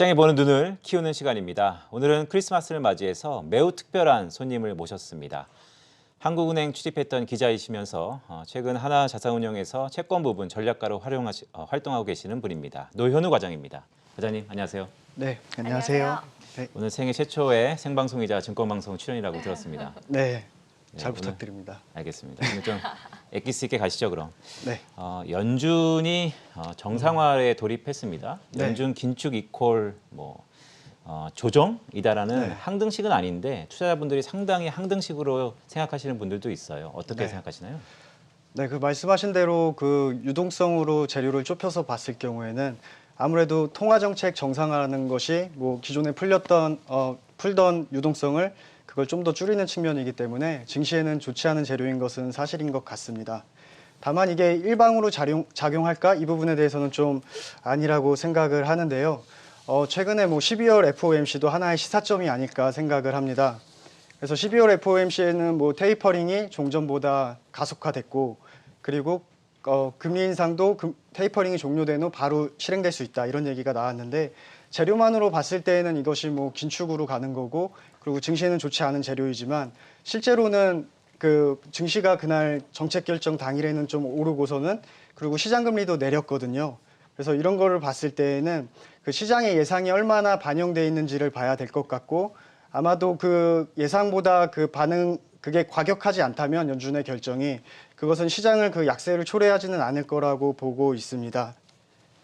시장에 보는 눈을 키우는 시간입니다. 오늘은 크리스마스를 맞이해서 매우 특별한 손님을 모셨습니다. 한국은행 취직했던 기자이시면서 최근 하나자산운용에서 채권 부분 전략가로 활동하고 계시는 분입니다. 노현우 과장입니다. 과장님 안녕하세요. 네, 안녕하세요. 네. 오늘 생애 최초의 생방송이자 증권방송 출연이라고 들었습니다. 네, 네, 잘 오늘, 부탁드립니다. 알겠습니다. 오늘 좀 엑기스 있게 가시죠 그럼. 네. 연준이 정상화에 돌입했습니다. 네. 연준 긴축 이퀄 조정이다라는 네. 항등식은 아닌데 투자자분들이 상당히 항등식으로 생각하시는 분들도 있어요. 어떻게 네. 생각하시나요? 네, 그 말씀하신 대로 그 유동성으로 재료를 좁혀서 봤을 경우에는 아무래도 통화 정책 정상화라는 것이 뭐 기존에 풀던 유동성을 그걸 좀 더 줄이는 측면이기 때문에 증시에는 좋지 않은 재료인 것은 사실인 것 같습니다. 다만 이게 일방으로 작용할까? 이 부분에 대해서는 좀 아니라고 생각을 하는데요. 최근에 뭐 12월 FOMC도 하나의 시사점이 아닐까 생각을 합니다. 그래서 12월 FOMC에는 뭐 테이퍼링이 종전보다 가속화됐고, 그리고 금리 인상도 테이퍼링이 종료된 후 바로 실행될 수 있다 이런 얘기가 나왔는데, 재료만으로 봤을 때에는 이것이 뭐 긴축으로 가는 거고, 그리고 증시에는 좋지 않은 재료이지만 실제로는 그 증시가 그날 정책 결정 당일에는 좀 오르고서는 그리고 시장 금리도 내렸거든요. 그래서 이런 거를 봤을 때에는 그 시장의 예상이 얼마나 반영돼 있는지를 봐야 될 것 같고, 아마도 그 예상보다 그 반응 그게 과격하지 않다면 연준의 결정이 그것은 시장을 그 약세를 초래하지는 않을 거라고 보고 있습니다.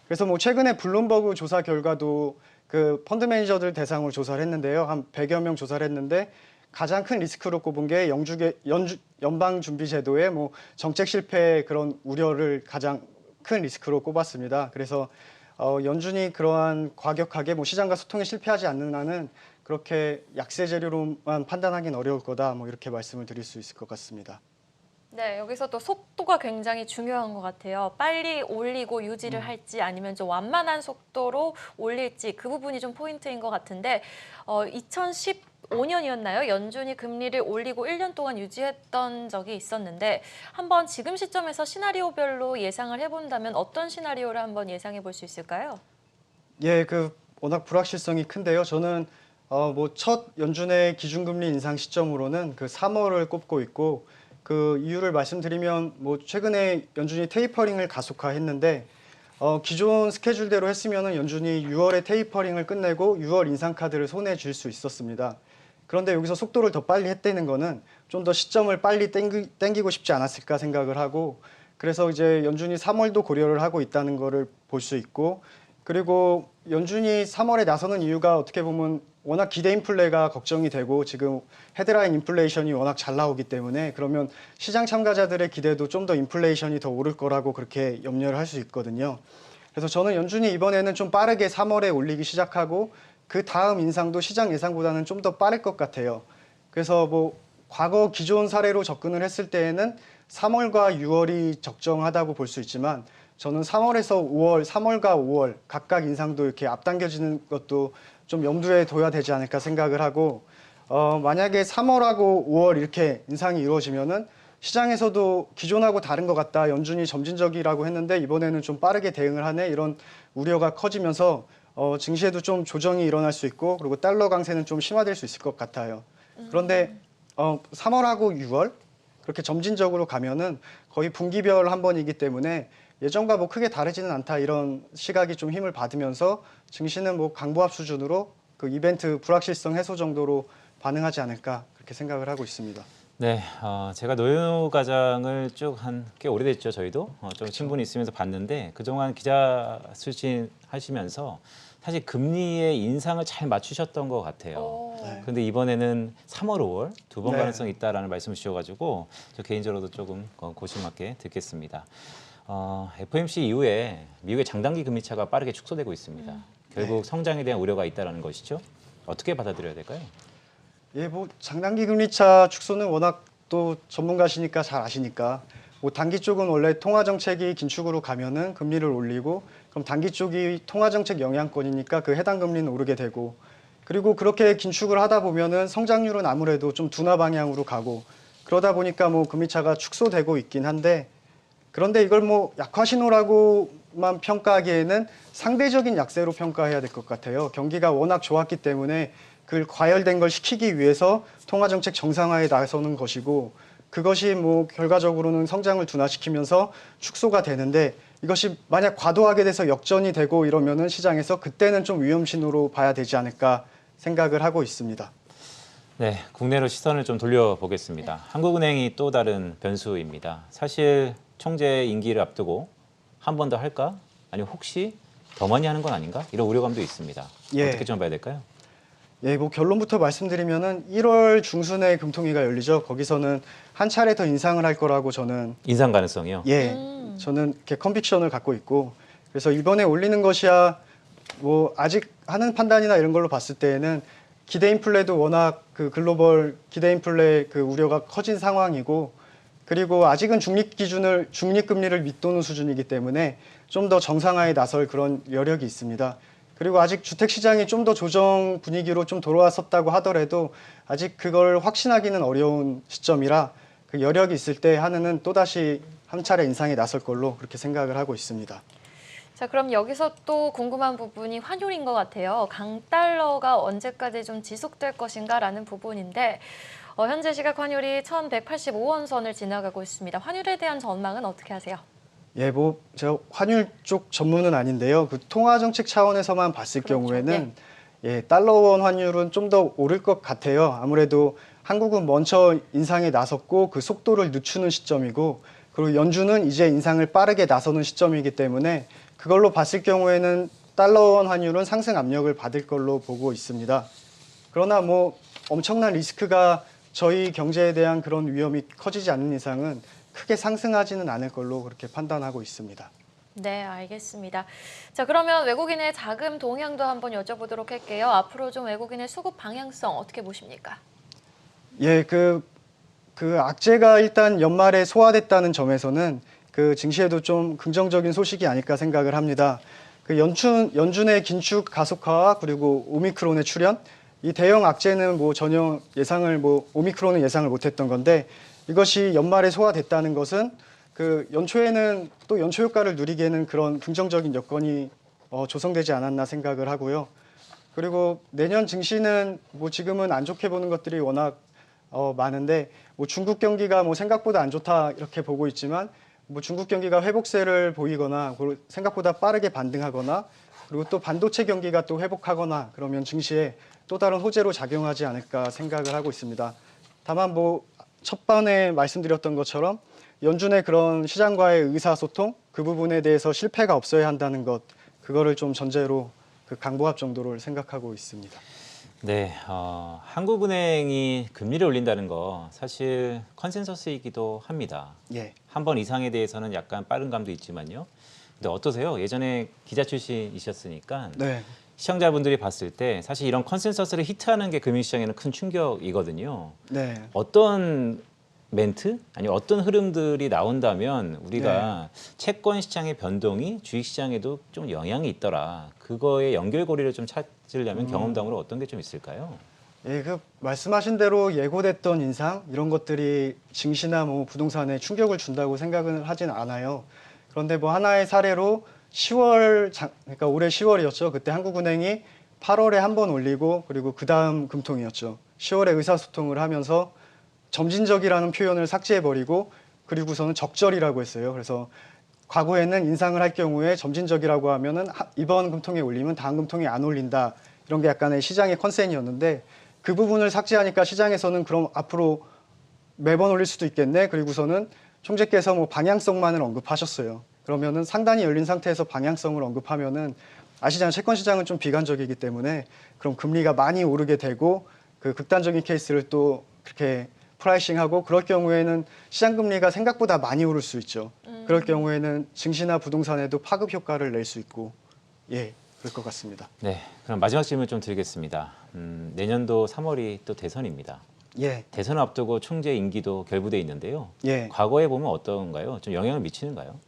그래서 뭐 최근에 블룸버그 조사 결과도 그 펀드 매니저들 대상으로 조사를 했는데요. 한 100여 명 조사를 했는데 가장 큰 리스크로 꼽은 게 연방준비제도의 뭐 정책 실패 그런 우려를 가장 큰 리스크로 꼽았습니다. 그래서 연준이 그러한 과격하게 뭐 시장과 소통에 실패하지 않는 한은 그렇게 약세 재료로만 판단하기는 어려울 거다, 뭐 이렇게 말씀을 드릴 수 있을 것 같습니다. 네, 여기서 또 속도가 굉장히 중요한 것 같아요. 빨리 올리고 유지를 할지 아니면 좀 완만한 속도로 올릴지 그 부분이 좀 포인트인 것 같은데 2015년이었나요? 연준이 금리를 올리고 1년 동안 유지했던 적이 있었는데 한번 지금 시점에서 시나리오별로 예상을 해본다면 어떤 시나리오를 한번 예상해 볼 수 있을까요? 예, 그 워낙 불확실성이 큰데요. 저는 뭐 첫 연준의 기준금리 인상 시점으로는 그 3월을 꼽고 있고, 그 이유를 말씀드리면 뭐 최근에 연준이 테이퍼링을 가속화했는데 기존 스케줄대로 했으면은 연준이 6월에 테이퍼링을 끝내고 6월 인상 카드를 손에 쥘 수 있었습니다. 그런데 여기서 속도를 더 빨리 했다는 거는 좀 더 시점을 빨리 땡기고 싶지 않았을까 생각을 하고, 그래서 이제 연준이 3월도 고려를 하고 있다는 거를 볼 수 있고, 그리고 연준이 3월에 나서는 이유가 어떻게 보면 워낙 기대 인플레가 걱정이 되고 지금 헤드라인 인플레이션이 워낙 잘 나오기 때문에, 그러면 시장 참가자들의 기대도 좀 더 인플레이션이 더 오를 거라고 그렇게 염려를 할 수 있거든요. 그래서 저는 연준이 이번에는 좀 빠르게 3월에 올리기 시작하고 그 다음 인상도 시장 예상보다는 좀 더 빠를 것 같아요. 그래서 뭐 과거 기존 사례로 접근을 했을 때에는 3월과 6월이 적정하다고 볼 수 있지만, 저는 3월에서 5월, 3월과 5월 각각 인상도 이렇게 앞당겨지는 것도 좀 염두에 둬야 되지 않을까 생각을 하고, 만약에 3월하고 5월 이렇게 인상이 이루어지면은 시장에서도 기존하고 다른 것 같다, 연준이 점진적이라고 했는데 이번에는 좀 빠르게 대응을 하네, 이런 우려가 커지면서 증시에도 좀 조정이 일어날 수 있고, 그리고 달러 강세는 좀 심화될 수 있을 것 같아요. 그런데 3월하고 6월 그렇게 점진적으로 가면은 거의 분기별 한 번이기 때문에 예전과 뭐 크게 다르지는 않다, 이런 시각이 좀 힘을 받으면서 증시는 뭐 강보합 수준으로 그 이벤트 불확실성 해소 정도로 반응하지 않을까 그렇게 생각을 하고 있습니다. 네, 제가 노현우 과장을 쭉 한 꽤 오래됐죠. 저희도 좀 친분이 있으면서 봤는데 그동안 기자 출신하시면서 사실 금리의 인상을 잘 맞추셨던 것 같아요. 네. 그런데 이번에는 3월, 5월 두 번 네. 가능성이 있다라는 말씀을 주셔가지고 저 개인적으로도 조금 고심하게 듣겠습니다. FOMC 이후에 미국의 장단기 금리 차가 빠르게 축소되고 있습니다. 결국 성장에 대한 우려가 있다는 것이죠. 어떻게 받아들여야 될까요? 예, 뭐 장단기 금리차 축소는 워낙 또 전문가시니까 잘 아시니까, 뭐 단기 쪽은 원래 통화 정책이 긴축으로 가면은 금리를 올리고, 그럼 단기 쪽이 통화 정책 영향권이니까 그 해당 금리는 오르게 되고, 그리고 그렇게 긴축을 하다 보면은 성장률은 아무래도 좀 둔화 방향으로 가고, 그러다 보니까 뭐 금리차가 축소되고 있긴 한데, 그런데 이걸 뭐 약화 신호라고 경기만 평가하기에는 상대적인 약세로 평가해야 될 것 같아요. 경기가 워낙 좋았기 때문에 그걸 과열된 걸 시키기 위해서 통화정책 정상화에 나서는 것이고 그것이 뭐 결과적으로는 성장을 둔화시키면서 축소가 되는데 이것이 만약 과도하게 돼서 역전이 되고 이러면은 시장에서 그때는 좀 위험 신호로 봐야 되지 않을까 생각을 하고 있습니다. 네, 국내로 시선을 좀 돌려보겠습니다. 한국은행이 또 다른 변수입니다. 사실 총재 임기를 앞두고 한 번 더 할까? 아니면 혹시 더 많이 하는 건 아닌가? 이런 우려감도 있습니다. 예. 어떻게 좀 봐야 될까요? 예, 뭐 결론부터 말씀드리면은 1월 중순에 금통위가 열리죠. 거기서는 한 차례 더 인상을 할 거라고 저는 인상 가능성이요? 예, 저는 이렇게 컨빅션을 갖고 있고 그래서 이번에 올리는 것이야 뭐 아직 하는 판단이나 이런 걸로 봤을 때에는 기대 인플레도 워낙 그 글로벌 기대 인플레 그 우려가 커진 상황이고 그리고 아직은 중립금리를 밑도는 수준이기 때문에 좀 더 정상화에 나설 그런 여력이 있습니다. 그리고 아직 주택 시장이 좀 더 조정 분위기로 좀 돌아왔었다고 하더라도 아직 그걸 확신하기는 어려운 시점이라 그 여력이 있을 때 한은은 또다시 한 차례 인상에 나설 걸로 그렇게 생각을 하고 있습니다. 자, 그럼 여기서 또 궁금한 부분이 환율인 것 같아요. 강달러가 언제까지 좀 지속될 것인가라는 부분인데 현재 시각 환율이 1,185원 선을 지나가고 있습니다. 환율에 대한 전망은 어떻게 하세요? 예, 뭐 제가 환율 쪽 전문은 아닌데요. 그 통화 정책 차원에서만 봤을 그렇죠. 경우에는 예, 달러 원 환율은 좀 더 오를 것 같아요. 아무래도 한국은 먼저 인상에 나섰고 그 속도를 늦추는 시점이고 그리고 연준은 이제 인상을 빠르게 나서는 시점이기 때문에 그걸로 봤을 경우에는 달러 원 환율은 상승 압력을 받을 걸로 보고 있습니다. 그러나 뭐 엄청난 리스크가 저희 경제에 대한 그런 위험이 커지지 않는 이상은 크게 상승하지는 않을 걸로 그렇게 판단하고 있습니다. 네, 알겠습니다. 자, 그러면 외국인의 자금 동향도 한번 여쭤보도록 할게요. 앞으로 좀 외국인의 수급 방향성 어떻게 보십니까? 예, 그 악재가 일단 연말에 소화됐다는 점에서는 그 증시에도 좀 긍정적인 소식이 아닐까 생각을 합니다. 그 연준의 긴축 가속화와 그리고 오미크론의 출현, 이 대형 악재는 뭐 전혀 오미크론은 예상을 못했던 건데 이것이 연말에 소화됐다는 것은 그 연초에는 또 연초 효과를 누리기에는 그런 긍정적인 여건이 조성되지 않았나 생각을 하고요. 그리고 내년 증시는 뭐 지금은 안 좋게 보는 것들이 워낙 많은데 뭐 중국 경기가 뭐 생각보다 안 좋다 이렇게 보고 있지만 뭐 중국 경기가 회복세를 보이거나 생각보다 빠르게 반등하거나 그리고 또 반도체 경기가 또 회복하거나 그러면 증시에 또 다른 호재로 작용하지 않을까 생각을 하고 있습니다. 다만 뭐 첫번에 말씀드렸던 것처럼 연준의 그런 시장과의 의사소통 그 부분에 대해서 실패가 없어야 한다는 것 그거를 좀 전제로 그 강보합 정도를 생각하고 있습니다. 네, 한국은행이 금리를 올린다는 거 사실 컨센서스이기도 합니다. 예. 한 번 이상에 대해서는 약간 빠른 감도 있지만요. 근데 어떠세요? 예전에 기자 출신이셨으니까 네. 시청자분들이 봤을 때 사실 이런 컨센서스를 히트하는 게 금융시장에는 큰 충격이거든요. 네. 어떤 멘트 아니 어떤 흐름들이 나온다면 우리가 채권 시장의 변동이 주식 시장에도 좀 영향이 있더라. 그거의 연결고리를 좀 찾으려면 경험담으로 어떤 게 좀 있을까요? 예, 그 말씀하신 대로 예고됐던 인상 이런 것들이 증시나 뭐 부동산에 충격을 준다고 생각은 하진 않아요. 그런데 뭐 하나의 사례로 그러니까 올해 10월이었죠. 그때 한국은행이 8월에 한 번 올리고 그리고 그 다음 금통이었죠. 10월에 의사소통을 하면서 점진적이라는 표현을 삭제해버리고 그리고서는 적절이라고 했어요. 그래서 과거에는 인상을 할 경우에 점진적이라고 하면은 이번 금통에 올리면 다음 금통에 안 올린다. 이런 게 약간의 시장의 컨센이었는데 그 부분을 삭제하니까 시장에서는 그럼 앞으로 매번 올릴 수도 있겠네. 그리고서는 총재께서 뭐 방향성만을 언급하셨어요. 그러면은 상단이 열린 상태에서 방향성을 언급하면은 아시잖아요. 채권 시장은 좀 비관적이기 때문에 그럼 금리가 많이 오르게 되고 그 극단적인 케이스를 또 그렇게 프라이싱하고 그럴 경우에는 시장 금리가 생각보다 많이 오를 수 있죠. 그럴 경우에는 증시나 부동산에도 파급 효과를 낼 수 있고 예, 그럴 것 같습니다. 네, 그럼 마지막 질문 좀 드리겠습니다. 내년도 3월이 또 대선입니다. 예, 대선 앞두고 총재 임기도 결부돼 있는데요. 예. 과거에 보면 어떤가요? 좀 영향을 미치는가요?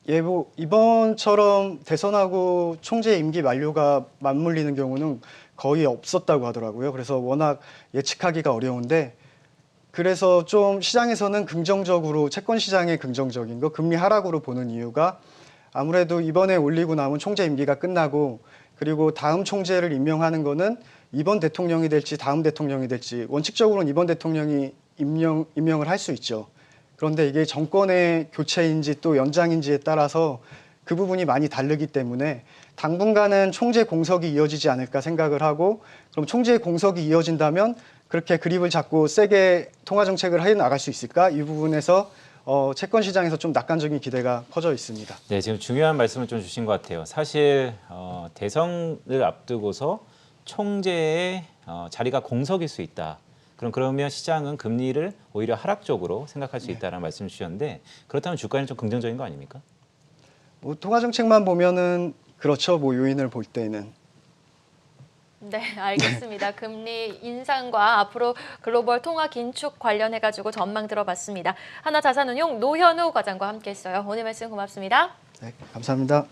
예, 뭐 이번처럼 대선하고 총재 임기 만료가 맞물리는 경우는 거의 없었다고 하더라고요. 그래서 워낙 예측하기가 어려운데 그래서 좀 시장에서는 긍정적으로 채권 시장의 긍정적인 거 금리 하락으로 보는 이유가 아무래도 이번에 올리고 남은 총재 임기가 끝나고 그리고 다음 총재를 임명하는 거는 이번 대통령이 될지 다음 대통령이 될지 원칙적으로는 이번 대통령이 임명을 할 수 있죠. 그런데 이게 정권의 교체인지 또 연장인지에 따라서 그 부분이 많이 다르기 때문에 당분간은 총재 공석이 이어지지 않을까 생각을 하고 그럼 총재 공석이 이어진다면 그렇게 그립을 잡고 세게 통화 정책을 해 나갈 수 있을까? 이 부분에서 채권 시장에서 좀 낙관적인 기대가 퍼져 있습니다. 네, 지금 중요한 말씀을 좀 주신 것 같아요. 사실 대선을 앞두고서 총재의 자리가 공석일 수 있다. 그러면 시장은 금리를 오히려 하락적으로 생각할 수 있다는 말씀을 주셨는데 그렇다면 주가는 좀 긍정적인 거 아닙니까? 뭐 통화 정책만 보면은 그렇죠. 뭐 요인을 볼 때는. 네, 알겠습니다. 금리 인상과 앞으로 글로벌 통화 긴축 관련해 가지고 전망 들어봤습니다. 하나자산운용 노현우 과장과 함께했어요. 오늘 말씀 고맙습니다. 네, 감사합니다.